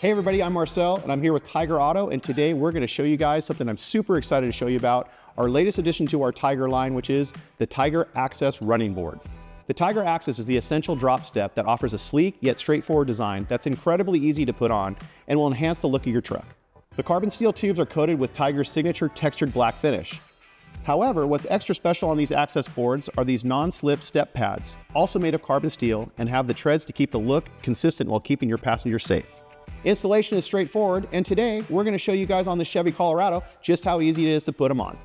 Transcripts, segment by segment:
Hey everybody, I'm Marcel and I'm here with Tyger Auto, and today we're going to show you guys something I'm super excited to show you about, our latest addition to our Tyger line, which is the Tyger Access running board. The Tyger Access is the essential drop step that offers a sleek yet straightforward design that's incredibly easy to put on and will enhance the look of your truck. The carbon steel tubes are coated with Tyger's signature textured black finish. However, what's extra special on these access boards are these non-slip step pads, also made of carbon steel and have the treads to keep the look consistent while keeping your passengers safe. Installation is straightforward, and today we're going to show you guys on the Chevy Colorado just how easy it is to put them on.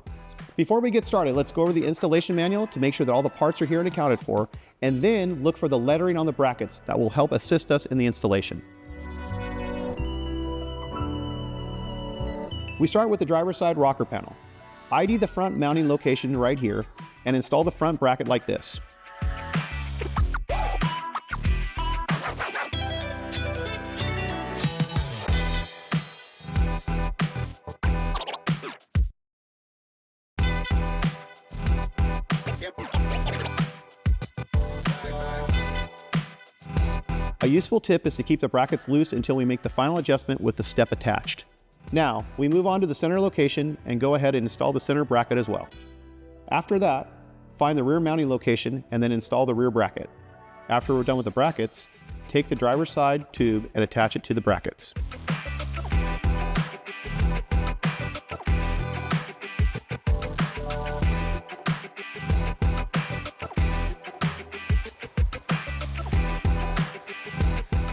Before we get started, let's go over the installation manual to make sure that all the parts are here and accounted for, and then look for the lettering on the brackets that will help assist us in the installation. We start with the driver's side rocker panel. ID the front mounting location right here and install the front bracket like this. A useful tip is to keep the brackets loose until we make the final adjustment with the step attached. Now, we move on to the center location and go ahead and install the center bracket as well. After that, find the rear mounting location and then install the rear bracket. After we're done with the brackets, take the driver's side tube and attach it to the brackets.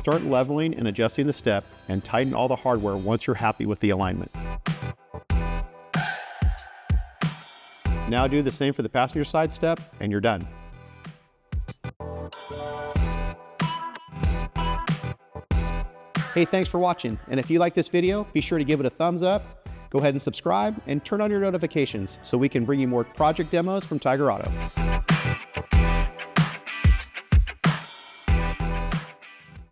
Start leveling and adjusting the step and tighten all the hardware once you're happy with the alignment. Now do the same for the passenger side step and you're done. Hey, thanks for watching, and if you like this video, be sure to give it a thumbs up, go ahead and subscribe, and turn on your notifications so we can bring you more project demos from Tyger Auto.